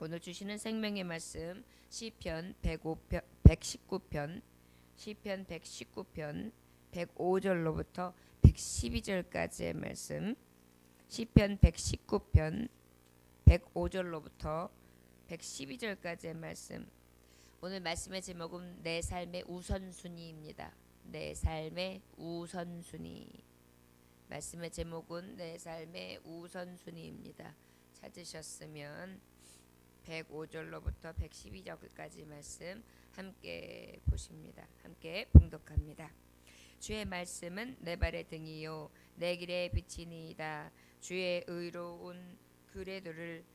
오늘 주시는 생명의 말씀 시편 119편 시편 119편 105절로부터 112절까지의 말씀. 시편 119편 105절로부터 112절까지의 말씀. 오늘 말씀의 제목은 내 삶의 우선순위입니다. 내 삶의 우선순위. 말씀의 제목은 내 삶의 우선순위입니다. 찾으셨으면 105절로부터 112절까지 말씀 함께 보십니다. 함께 봉독합니다. 주의 말씀은 내 발의 등이요 내 길의 빛이니이다. 주의 의로운 규례들을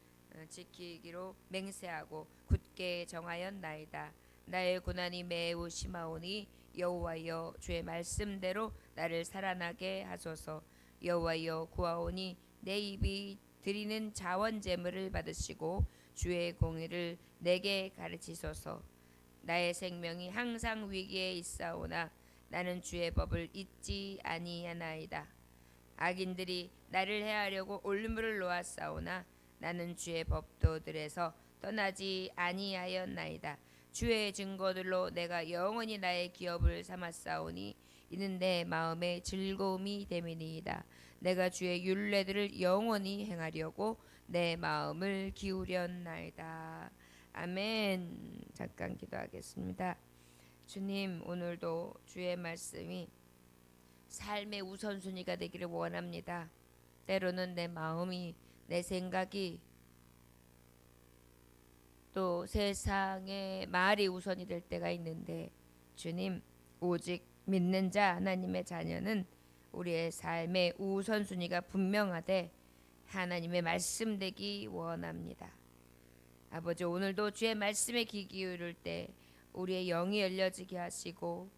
지키기로 맹세하고 굳게 정하였나이다. 나의 고난이 매우 심하오니 여호와여 주의 말씀대로 나를 살아나게 하소서. 여호와여 구하오니 내 입이 드리는 자원 제물을 받으시고 주의 공의를 내게 가르치소서. 나의 생명이 항상 위기에 있사오나 나는 주의 법을 잊지 아니하나이다. 악인들이 나를 해하려고 올무를 놓았사오나 나는 주의 법도들에서 떠나지 아니하였나이다. 주의 증거들로 내가 영원히 나의 기업을 삼았사오니 이는 내 마음의 즐거움이 됨이니이다. 내가 주의 율례들을 영원히 행하려고 내 마음을 기울였나이다. 아멘. 잠깐 기도하겠습니다. 주님, 오늘도 주의 말씀이 삶의 우선순위가 되기를 원합니다. 때로는 내 마음이, 내 생각이, 또 세상의 말이 우선이 될 때가 있는데, 주님, 오직 믿는 자 하나님의 자녀는 우리의 삶의 우선순위가 분명하되 하나님의 말씀 되기 원합니다. 아버지, 오늘도 주의 말씀에 귀 기울일 때 우리의 영이 열려지게 하시고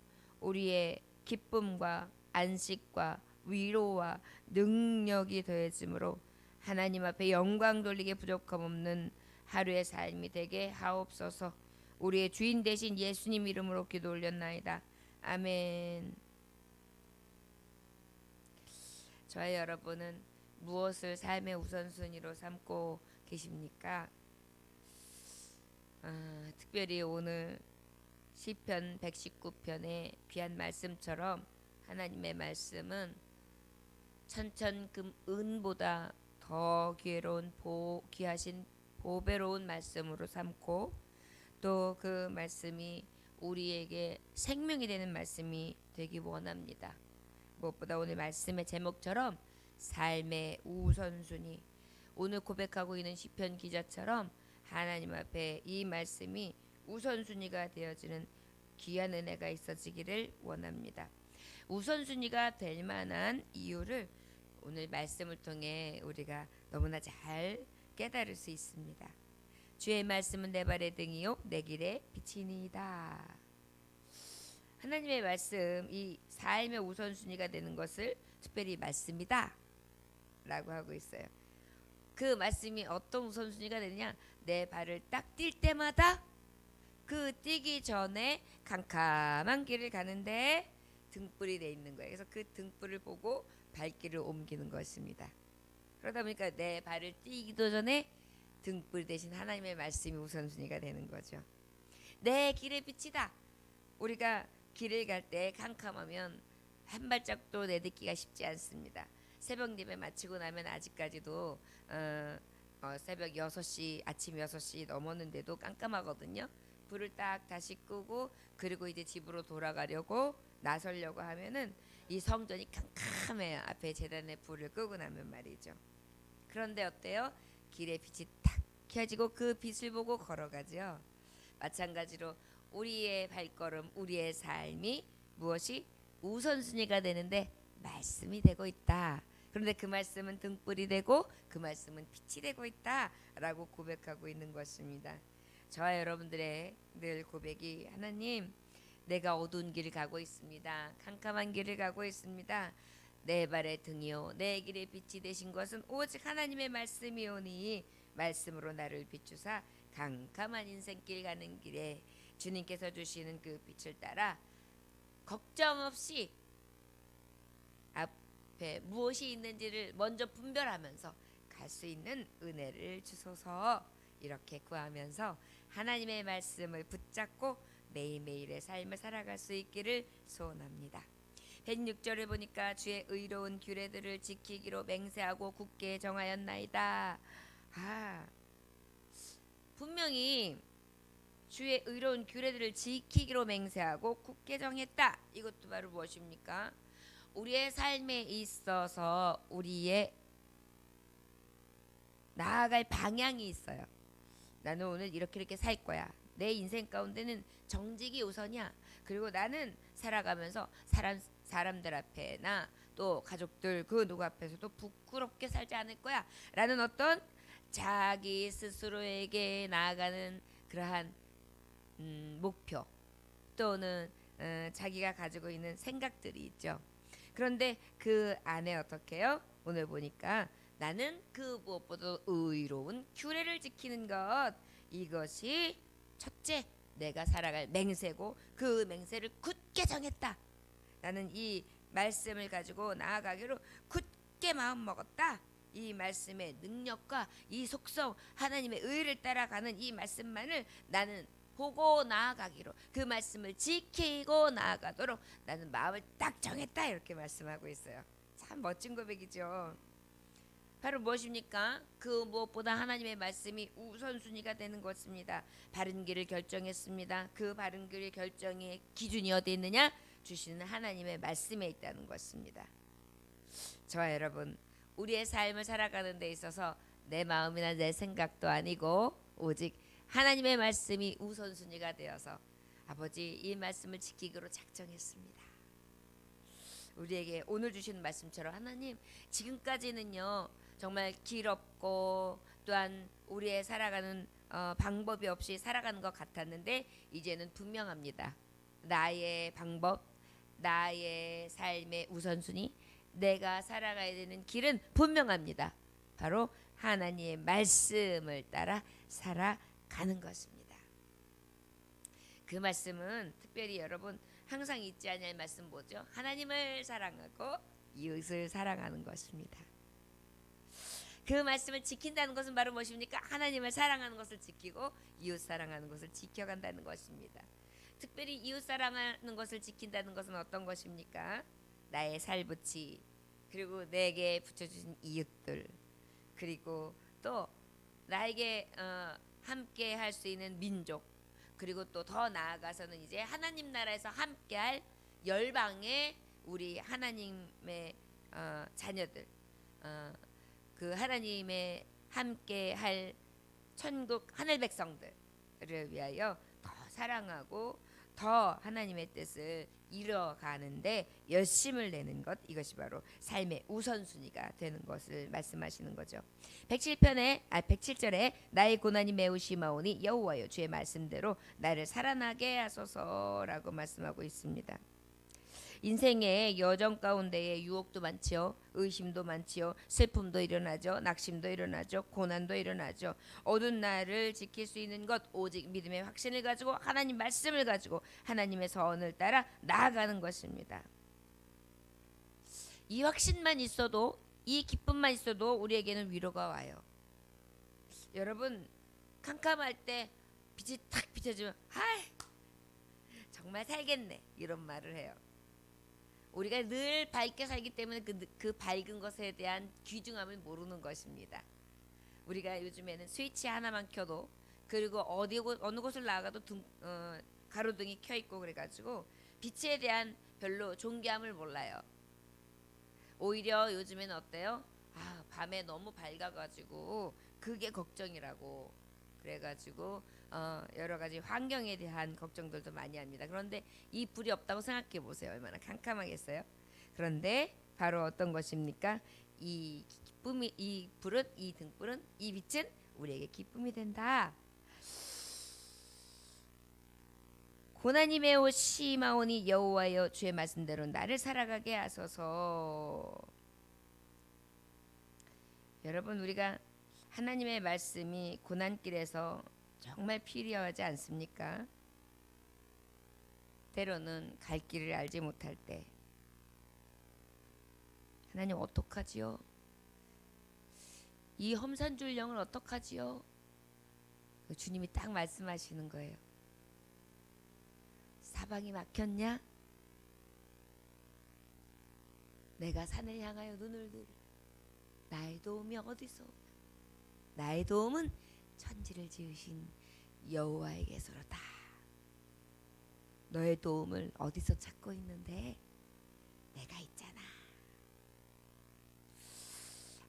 우리의 기쁨과 안식과 위로와 능력이 더해짐으로 하나님 앞에 영광 돌리게 부족함 없는 하루의 삶이 되게 하옵소서. 우리의 주인 되신 예수님 이름으로 기도 올렸나이다. 아멘. 저와 여러분은 무엇을 삶의 우선순위로 삼고 계십니까? 특별히 오늘 시편 119편의 귀한 말씀처럼 하나님의 말씀은 천천금 은보다 더 귀하신 보배로운 말씀으로 삼고 또 그 말씀이 우리에게 생명이 되는 말씀이 되기 원합니다. 무엇보다 오늘 말씀의 제목처럼 삶의 우선순위, 오늘 고백하고 있는 시편 기자처럼 하나님 앞에 이 말씀이 우선순위가 되어지는 귀한 은혜가 있어지기를 원합니다. 우선순위가 될 만한 이유를 오늘 말씀을 통해 우리가 너무나 잘 깨달을 수 있습니다. 주의 말씀은 내 발의 등이요 내 길의 빛이니이다. 하나님의 말씀, 이 삶의 우선순위가 되는 것을 특별히 말씀이다 라고 하고 있어요. 그 말씀이 어떤 우선순위가 되느냐, 내 발을 딱 뛸 때마다 그 뛰기 전에 캄캄한 길을 가는데 등불이 돼 있는 거예요. 그래서 그 등불을 보고 발길을 옮기는 것입니다. 그러다 보니까 내 발을 띄기도 전에 등불 대신 하나님의 말씀이 우선순위가 되는 거죠. 내 길의 빛이다. 우리가 길을 갈 때 캄캄하면 한 발짝도 내딛기가 쉽지 않습니다. 새벽 예배 마치고 나면 아직까지도 새벽 6시, 아침 6시 넘었는데도 깜깜하거든요. 불을 딱 다시 끄고 그리고 이제 집으로 돌아가려고 나서려고 하면은 이 성전이 캄캄해요. 앞에 제단에 불을 끄고 나면 말이죠. 그런데 어때요? 길의 빛이 탁 켜지고 그 빛을 보고 걸어가죠. 마찬가지로 우리의 발걸음, 우리의 삶이 무엇이 우선순위가 되는데 말씀이 되고 있다. 그런데 그 말씀은 등불이 되고 그 말씀은 빛이 되고 있다라고 고백하고 있는 것입니다. 저와 여러분들의 늘 고백이, 하나님, 내가 어두운 길을 가고 있습니다. 캄캄한 길을 가고 있습니다. 내 발의 등이요 내 길의 빛이 되신 것은 오직 하나님의 말씀이오니 말씀으로 나를 비추사 캄캄한 인생길 가는 길에 주님께서 주시는 그 빛을 따라 걱정 없이 앞에 무엇이 있는지를 먼저 분별하면서 갈 수 있는 은혜를 주소서. 이렇게 구하면서 하나님의 말씀을 붙잡고 매일매일의 삶을 살아갈 수 있기를 소원합니다. 106절에 보니까 주의 의로운 규례들을 지키기로 맹세하고 굳게 정하였나이다. 분명히 주의 의로운 규례들을 지키기로 맹세하고 굳게 정했다. 이것도 바로 무엇입니까? 우리의 삶에 있어서 우리의 나아갈 방향이 있어요. 나는 오늘 이렇게 살 거야. 내 인생 가운데는 정직이 우선이야. 그리고 나는 살아가면서 사람들 앞에나 또 가족들 그 누구 앞에서도 부끄럽게 살지 않을 거야 라는 어떤 자기 스스로에게 나아가는 그러한 목표 또는 자기가 가지고 있는 생각들이 있죠. 그런데 그 안에 어떻게 해요? 오늘 보니까 나는 그 무엇보다 의로운 규례를 지키는 것, 이것이 첫째 내가 살아갈 맹세고 그 맹세를 굳게 정했다. 나는 이 말씀을 가지고 나아가기로 굳게 마음 먹었다. 이 말씀의 능력과 이 속성 하나님의 의를 따라가는 이 말씀만을 나는 보고 나아가기로, 그 말씀을 지키고 나아가도록 나는 마음을 딱 정했다. 이렇게 말씀하고 있어요. 참 멋진 고백이죠. 바로 무엇입니까? 그 무엇보다 하나님의 말씀이 우선순위가 되는 것입니다. 바른 길을 결정했습니다. 그 바른 길의 결정의 기준이 어디 있느냐? 주시는 하나님의 말씀에 있다는 것입니다. 저와 여러분, 우리의 삶을 살아가는 데 있어서 내 마음이나 내 생각도 아니고 오직 하나님의 말씀이 우선순위가 되어서 아버지 이 말씀을 지키기로 작정했습니다. 우리에게 오늘 주신 말씀처럼 하나님 지금까지는요 정말 길었고 또한 우리의 살아가는 방법이 없이 살아가는 것 같았는데 이제는 분명합니다. 나의 방법, 나의 삶의 우선순위, 내가 살아가야 되는 길은 분명합니다. 바로 하나님의 말씀을 따라 살아가는 것입니다. 그 말씀은 특별히 여러분 항상 잊지 않을 말씀 뭐죠? 하나님을 사랑하고 이웃을 사랑하는 것입니다. 그 말씀을 지킨다는 것은 바로 무엇입니까? 하나님을 사랑하는 것을 지키고 이웃 사랑하는 것을 지켜간다는 것입니다. 특별히 이웃 사랑하는 것을 지킨다는 것은 어떤 것입니까? 나의 살붙이, 그리고 내게 붙여주신 이웃들, 그리고 또 나에게 함께 할 수 있는 민족, 그리고 또 더 나아가서는 이제 하나님 나라에서 함께할 열방의 우리 하나님의 자녀들, 그 하나님의 함께할 천국 하늘 백성들을 위하여 더 사랑하고 더 하나님의 뜻을 이뤄가는데 열심을 내는 것, 이것이 바로 삶의 우선순위가 되는 것을 말씀하시는 거죠. 107절에 나의 고난이 매우 심하오니 여호와여 주의 말씀대로 나를 살아나게 하소서라고 말씀하고 있습니다. 인생의 여정 가운데에 유혹도 많지요. 의심도 많지요. 슬픔도 일어나죠. 낙심도 일어나죠. 고난도 일어나죠. 어두운 날을 지킬 수 있는 것 오직 믿음의 확신을 가지고 하나님 말씀을 가지고 하나님의 선을 따라 나아가는 것입니다. 이 확신만 있어도, 이 기쁨만 있어도 우리에게는 위로가 와요. 여러분 캄캄할 때 빛이 탁 비춰지면 정말 살겠네 이런 말을 해요. 우리가 늘 밝게 살기 때문에 그 밝은 것에 대한 귀중함을 모르는 것입니다. 우리가 요즘에는 스위치 하나만 켜도, 그리고 어느 곳을 나가도 가로등이 켜 있고 그래가지고 빛에 대한 별로 존귀함을 몰라요. 오히려 요즘에는 어때요? 밤에 너무 밝아가지고 그게 걱정이라고 그래가지고 여러 가지 환경에 대한 걱정들도 많이 합니다. 그런데 이 불이 없다고 생각해 보세요. 얼마나 캄캄하겠어요? 그런데 바로 어떤 것입니까? 이 기쁨이, 이 불은, 이 등불은, 이 빛은 우리에게 기쁨이 된다. 고난이 매우 심하오니 여호와여 주의 말씀대로 나를 살아가게 하소서. 여러분 우리가 하나님의 말씀이 고난길에서 정말 필요하지 않습니까? 때로는 갈 길을 알지 못할 때 하나님 어떡하지요? 이 험산줄 영을 어떡하지요? 주님이 딱 말씀하시는 거예요. 사방이 막혔냐? 내가 산을 향하여 눈을 들으라. 나의 도움이 어디서 오냐? 나의 도움은 천지를 지으신 여호와에게서로다. 너의 도움을 어디서 찾고 있는데? 내가 있잖아.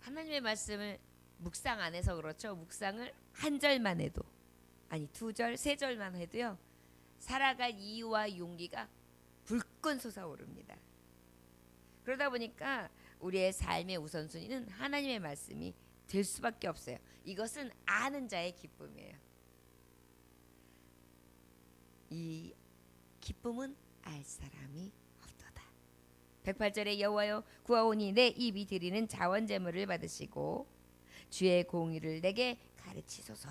하나님의 말씀을 묵상 안 해서 그렇죠. 묵상을 한 절만 해도, 아니 두 절, 세 절만 해도요, 살아갈 이유와 용기가 불끈 솟아오릅니다. 그러다 보니까 우리의 삶의 우선순위는 하나님의 말씀이 될 수밖에 없어요. 이것은 아는 자의 기쁨이에요. 이 기쁨은 알 사람이 없도다. 108절에 여호와여 구하오니 내 입이 드리는 자원 제물을 받으시고 주의 공의를 내게 가르치소서.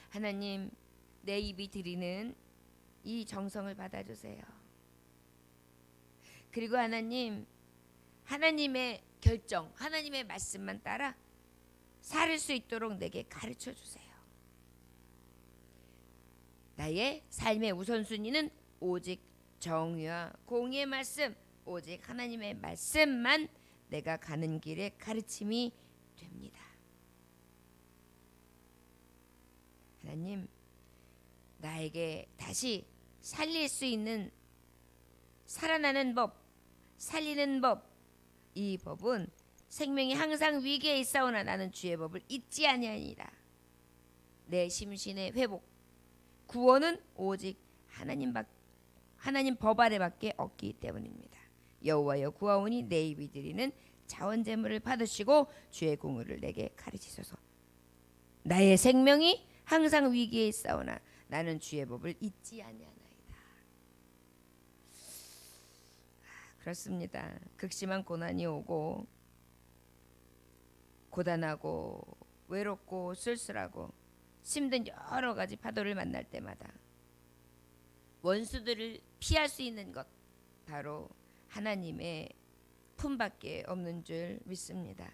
하나님, 내 입이 드리는 이 정성을 받아주세요. 그리고 하나님, 하나님의 결정, 하나님의 말씀만 따라 살 수 있도록 내게 가르쳐 주세요. 나의 삶의 우선순위는 오직 정의와 공의의 말씀, 오직 하나님의 말씀만 내가 가는 길에 가르침이 됩니다. 하나님, 나에게 다시 살릴 수 있는 살아나는 법, 살리는 법, 이 법은 생명이 항상 위기에 있사오나 나는 주의 법을 잊지 아니하니라. 내 심신의 회복, 구원은 오직 하나님 법 아래밖에 없기 때문입니다. 여호와여 구하오니 내 입이 드리는 자원 제물을 받으시고 주의 공의를 내게 가르치소서. 나의 생명이 항상 위기에 있사오나 나는 주의 법을 잊지 아니하나이다. 그렇습니다. 극심한 고난이 오고 고단하고 외롭고 쓸쓸하고 힘든 여러 가지 파도를 만날 때마다 원수들을 피할 수 있는 것, 바로 하나님의 품밖에 없는 줄 믿습니다.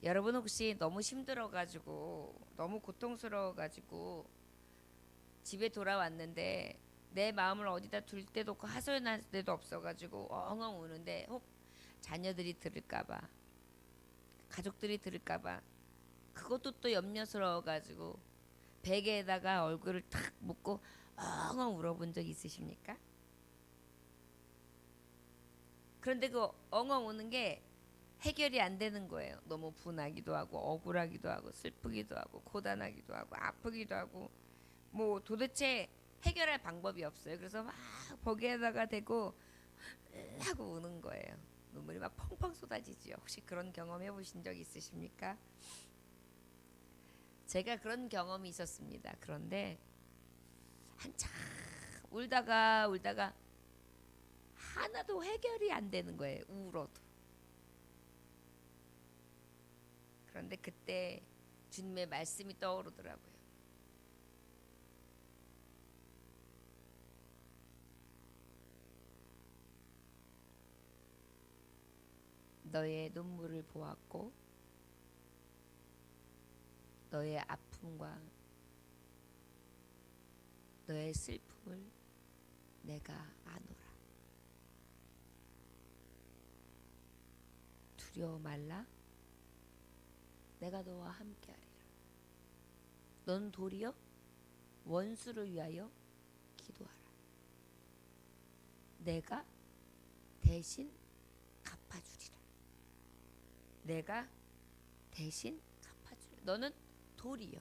여러분 혹시 너무 힘들어가지고 너무 고통스러워가지고 집에 돌아왔는데 내 마음을 어디다 둘 데도 없고 하소연할 데도 없어가지고 엉엉 우는데 혹 자녀들이 들을까봐, 가족들이 들을까봐 그것도 또 염려스러워가지고 베개에다가 얼굴을 탁 묶고 엉엉 울어본 적 있으십니까? 그런데 그 엉엉 우는 게 해결이 안 되는 거예요. 너무 분하기도 하고 억울하기도 하고 슬프기도 하고 고단하기도 하고 아프기도 하고 뭐 도대체 해결할 방법이 없어요. 그래서 막 벽에다가 대고 하고 우는 거예요. 눈물이 막 펑펑 쏟아지죠. 혹시 그런 경험 해보신 적 있으십니까? 제가 그런 경험이 있었습니다. 그런데 한참 울다가 하나도 해결이 안 되는 거예요. 울어도. 그런데 그때 주님의 말씀이 떠오르더라고요. 너의 눈물을 보았고 너의 아픔과 너의 슬픔을 내가 아노라. 두려워 말라. 내가 너와 함께하리라. 넌 도리어 원수를 위하여 기도하라. 내가 대신 갚아주리라. 내가 대신 갚아주리라. 너는 도리어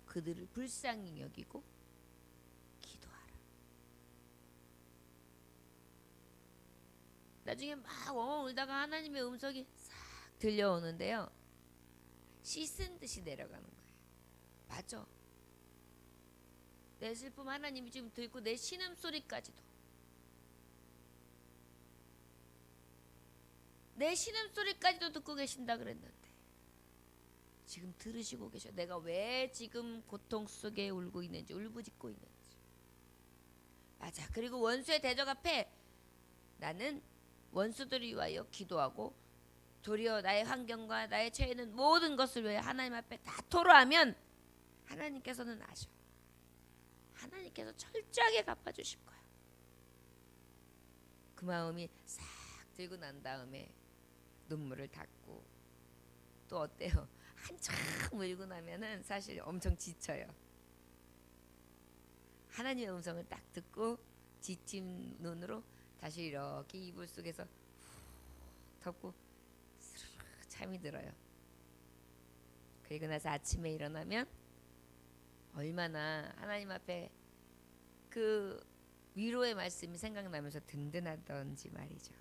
그들을 불쌍히 여기고 기도하라. 나중에 막 엉엉 울다가 하나님의 음성이 싹 들려오는데요, 씻은 듯이 내려가는 거예요. 맞아. 내 슬픔 하나님이 지금 듣고 내 신음소리까지도, 내 신음소리까지도 듣고 계신다 그랬는데 지금 들으시고 계셔. 내가 왜 지금 고통 속에 울고 있는지, 울부짖고 있는지. 맞아. 그리고 원수의 대적 앞에 나는 원수들을 위하여 기도하고 도리어 나의 환경과 나의 처해 있는 모든 것을 위해 하나님 앞에 다 토로하면 하나님께서는 아셔. 하나님께서 철저하게 갚아주실 거야. 그 마음이 싹 들고 난 다음에 눈물을 닦고 또 어때요? 한참 울고 나면은 사실 엄청 지쳐요. 하나님의 음성을 딱 듣고 지친 눈으로 다시 이렇게 이불 속에서 후 덮고 스르르 잠이 들어요. 그리고 나서 아침에 일어나면 얼마나 하나님 앞에 그 위로의 말씀이 생각나면서 든든하던지 말이죠.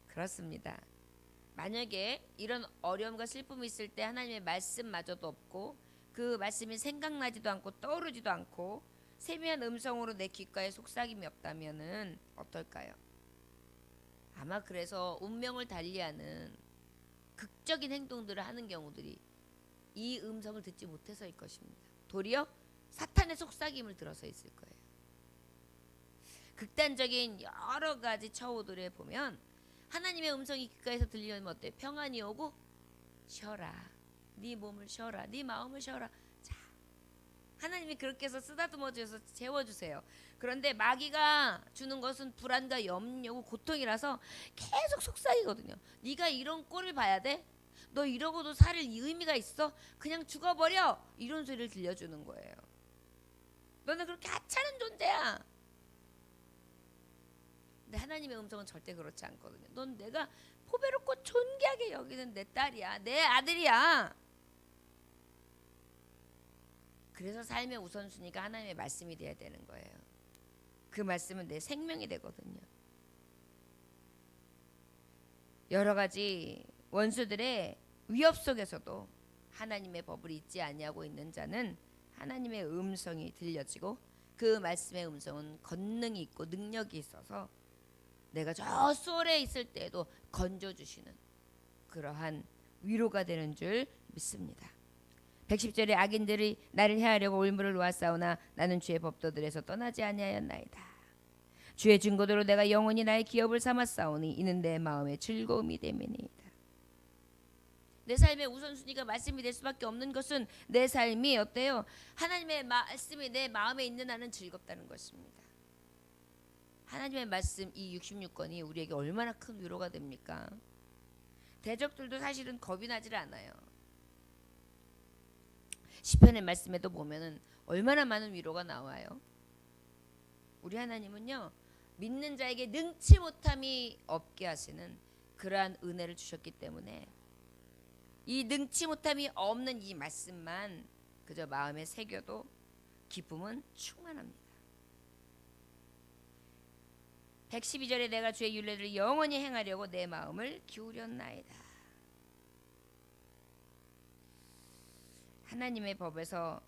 그렇습니다. 만약에 이런 어려움과 슬픔이 있을 때 하나님의 말씀마저도 없고 그 말씀이 생각나지도 않고 떠오르지도 않고 세미한 음성으로 내 귓가에 속삭임이 없다면은 어떨까요? 아마 그래서 운명을 달리하는 극적인 행동들을 하는 경우들이 이 음성을 듣지 못해서일 것입니다. 도리어 사탄의 속삭임을 들어서 있을 거예요. 극단적인 여러 가지 처우들에 보면 하나님의 음성이 귓가에서 들리면 어때? 평안이 오고 쉬어라. 네 몸을 쉬어라. 네 마음을 쉬어라. 자, 하나님이 그렇게 해서 쓰다듬어 주셔서 재워주세요. 그런데 마귀가 주는 것은 불안과 염려고 고통이라서 계속 속삭이거든요. 네가 이런 꼴을 봐야 돼? 너 이러고도 살 의미가 있어? 그냥 죽어버려. 이런 소리를 들려주는 거예요. 너는 그렇게 하찮은 존재야. 근데 하나님의 음성은 절대 그렇지 않거든요. 넌 내가 포배롭고 존귀하게 여기는 내 딸이야. 내 아들이야. 그래서 삶의 우선순위가 하나님의 말씀이 돼야 되는 거예요. 그 말씀은 내 생명이 되거든요. 여러 가지 원수들의 위협 속에서도 하나님의 법을 잊지 아니하고 있는 자는 하나님의 음성이 들려지고 그 말씀의 음성은 권능이 있고 능력이 있어서 내가 저 수월에 있을 때에도 건져주시는 그러한 위로가 되는 줄 믿습니다. 110절에 악인들이 나를 해하려고 올무를 놓았사오나 나는 주의 법도들에서 떠나지 아니하였나이다. 주의 증거대로 내가 영원히 나의 기업을 삼았사오니 이는 내 마음의 즐거움이 됨이니이다. 내 삶의 우선순위가 말씀이 될 수밖에 없는 것은 내 삶이 어때요? 하나님의 말씀이 내 마음에 있는 한은 즐겁다는 것입니다. 하나님의 말씀 이 66권이 우리에게 얼마나 큰 위로가 됩니까? 대적들도 사실은 겁이 나질 않아요. 시편의 말씀에도 보면은 얼마나 많은 위로가 나와요. 우리 하나님은요, 믿는 자에게 능치 못함이 없게 하시는 그러한 은혜를 주셨기 때문에 이 능치 못함이 없는 이 말씀만 그저 마음에 새겨도 기쁨은 충만합니다. 112절에 내가 주의 율례를 영원히 행하려고 내 마음을 기울였나이다. 하나님의 법에서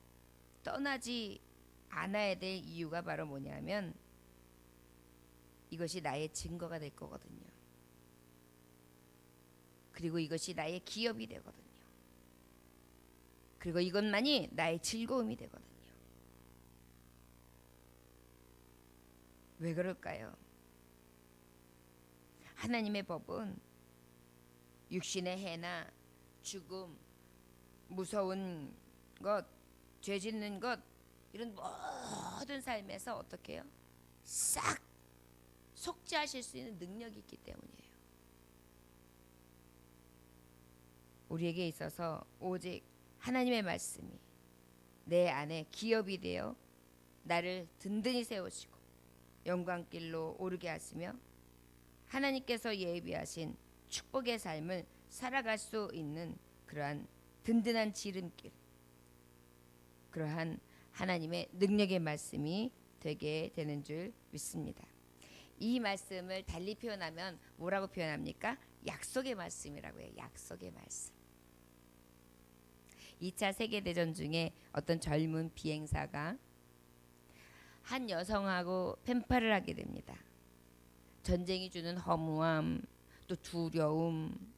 떠나지 않아야 될 이유가 바로 뭐냐면 이것이 나의 증거가 될 거거든요. 그리고 이것이 나의 기업이 되거든요. 그리고 이것만이 나의 즐거움이 되거든요. 왜 그럴까요? 하나님의 법은 육신의 해나 죽음, 무서운 것, 죄 짓는 것 이런 모든 삶에서 어떻게 해요? 싹 속죄하실 수 있는 능력이 있기 때문이에요. 우리에게 있어서 오직 하나님의 말씀이 내 안에 기업이 되어 나를 든든히 세우시고 영광길로 오르게 하시며 하나님께서 예비하신 축복의 삶을 살아갈 수 있는 그러한 든든한 지름길, 그러한 하나님의 능력의 말씀이 되게 되는 줄 믿습니다. 이 말씀을 달리 표현하면 뭐라고 표현합니까? 약속의 말씀이라고 해요. 약속의 말씀. 2차 세계대전 중에 어떤 젊은 비행사가 한 여성하고 펜팔을 하게 됩니다. 전쟁이 주는 허무함, 또 두려움,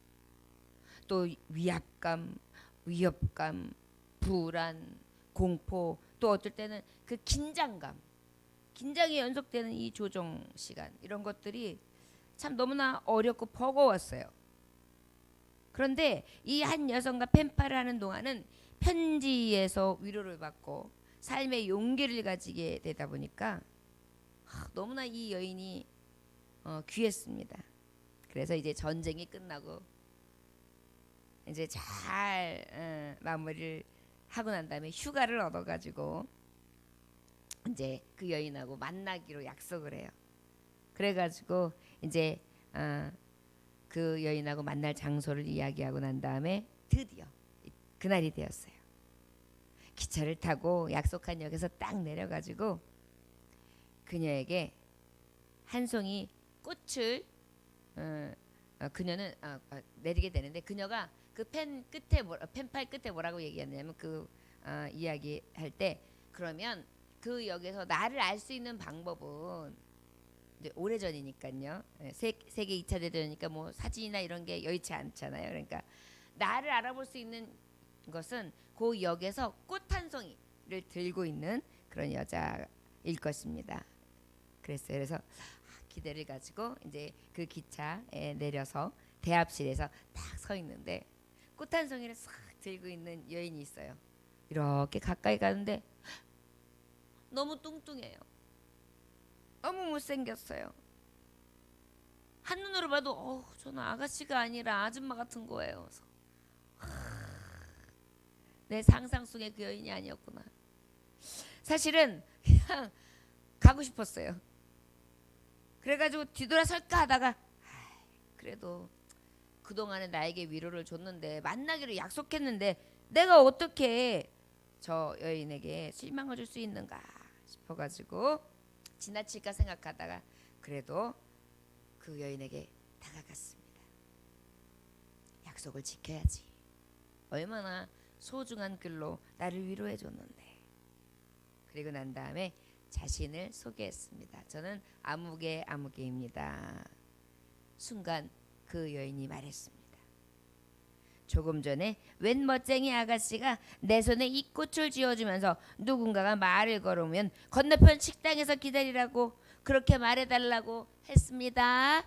또 위압감, 위협감, 불안, 공포, 또 어떨 때는 그 긴장이 연속되는 이 조종 시간, 이런 것들이 참 너무나 어렵고 버거웠어요. 그런데 이 한 여성과 펜팔을 하는 동안은 편지에서 위로를 받고 삶의 용기를 가지게 되다 보니까 너무나 이 여인이 귀했습니다. 그래서 이제 전쟁이 끝나고 이제 잘 마무리를 하고 난 다음에 휴가를 얻어가지고 이제 그 여인하고 만나기로 약속을 해요. 그래가지고 이제 그 여인하고 만날 장소를 이야기하고 난 다음에 드디어 그날이 되었어요. 기차를 타고 약속한 역에서 딱 내려가지고 그녀에게 한 송이 꽃을 그녀는 내리게 되는데, 그녀가 그 펜팔 끝에 뭐라고 얘기했냐면 이야기 할 때, 그러면 그 역에서 나를 알 수 있는 방법은, 이제 오래전이니까요. 세계 2차 대전이니까 뭐 사진이나 이런 게 여의치 않잖아요. 그러니까 나를 알아볼 수 있는 것은 그 역에서 꽃 한 송이를 들고 있는 그런 여자일 것입니다. 그랬어요. 그래서 기대를 가지고 이제 그 기차에 내려서 대합실에서 딱 서 있는데 꽃 한 송이를 싹 들고 있는 여인이 있어요. 이렇게 가까이 가는데 너무 뚱뚱해요. 너무 못생겼어요. 한눈으로 봐도 저는 아가씨가 아니라 아줌마 같은 거예요. 그래서 내 상상 속의 그 여인이 아니었구나. 사실은 그냥 가고 싶었어요. 그래가지고 뒤돌아설까 하다가 그래도 그동안에 나에게 위로를 줬는데, 만나기로 약속했는데 내가 어떻게 저 여인에게 실망을 줄 수 있는가 싶어가지고 지나칠까 생각하다가 그래도 그 여인에게 다가갔습니다. 약속을 지켜야지. 얼마나 소중한 글로 나를 위로해 줬는데. 그리고 난 다음에 자신을 소개했습니다. 저는 아무개입니다. 순간 그 여인이 말했습니다. 조금 전에 웬 멋쟁이 아가씨가 내 손에 이 꽃을 쥐어주면서 누군가가 말을 걸으면 건너편 식당에서 기다리라고 그렇게 말해달라고 했습니다.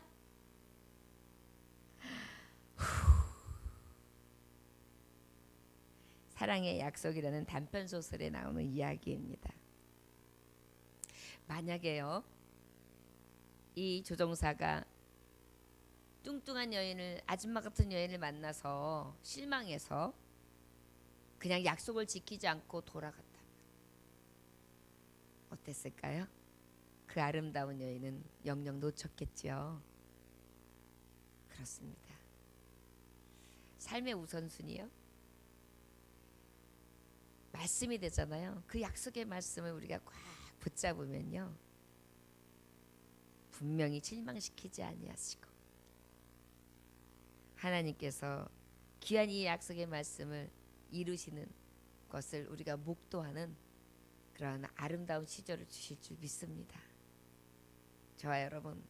사랑의 약속이라는 단편 소설에 나오는 이야기입니다. 만약에요, 이 조종사가 뚱뚱한 여인을, 아줌마 같은 여인을 만나서 실망해서 그냥 약속을 지키지 않고 돌아갔다면 어땠을까요? 그 아름다운 여인은 영영 놓쳤겠죠. 그렇습니다. 삶의 우선순위요, 말씀이 되잖아요. 그 약속의 말씀을 우리가 꽉 붙잡으면요, 분명히 실망시키지 아니하시고 하나님께서 귀한 이 약속의 말씀을 이루시는 것을 우리가 목도하는 그런 아름다운 시절을 주실 줄 믿습니다. 저와 여러분,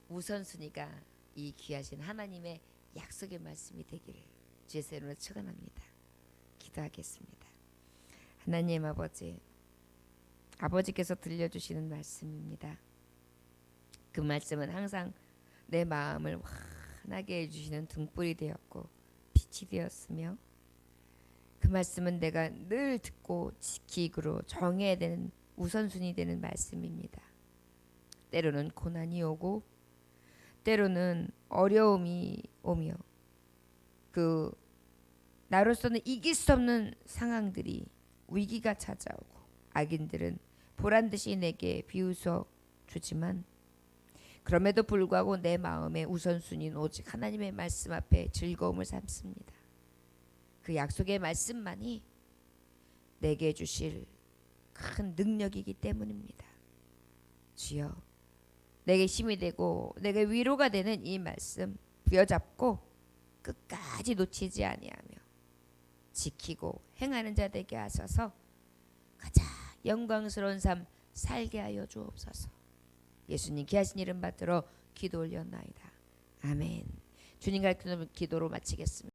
우선순위가 이 귀하신 하나님의 약속의 말씀이 되기를 주의 이름으로 축원합니다. 기도하겠습니다. 하나님 아버지께서 들려주시는 말씀입니다. 그 말씀은 항상 내 마음을 환하게 해주시는 등불이 되었고 빛이 되었으며, 그 말씀은 내가 늘 듣고 지키기로 정해야 되는 우선순위 되는 말씀입니다. 때로는 고난이 오고 때로는 어려움이 오며 나로서는 이길 수 없는 상황들이, 위기가 찾아오고 악인들은 보란듯이 내게 비웃어 주지만, 그럼에도 불구하고 내 마음의 우선순위는 오직 하나님의 말씀 앞에 즐거움을 삼습니다. 그 약속의 말씀만이 내게 주실 큰 능력이기 때문입니다. 주여, 내게 힘이 되고 내게 위로가 되는 이 말씀 부여잡고 끝까지 놓치지 아니하며 지키고 행하는 자 되게 하셔서 가장 영광스러운 삶 살게 하여 주옵소서. 예수님 귀하신 이름 받들어 기도 올렸나이다. 아멘. 주님 가르치는 기도로 마치겠습니다.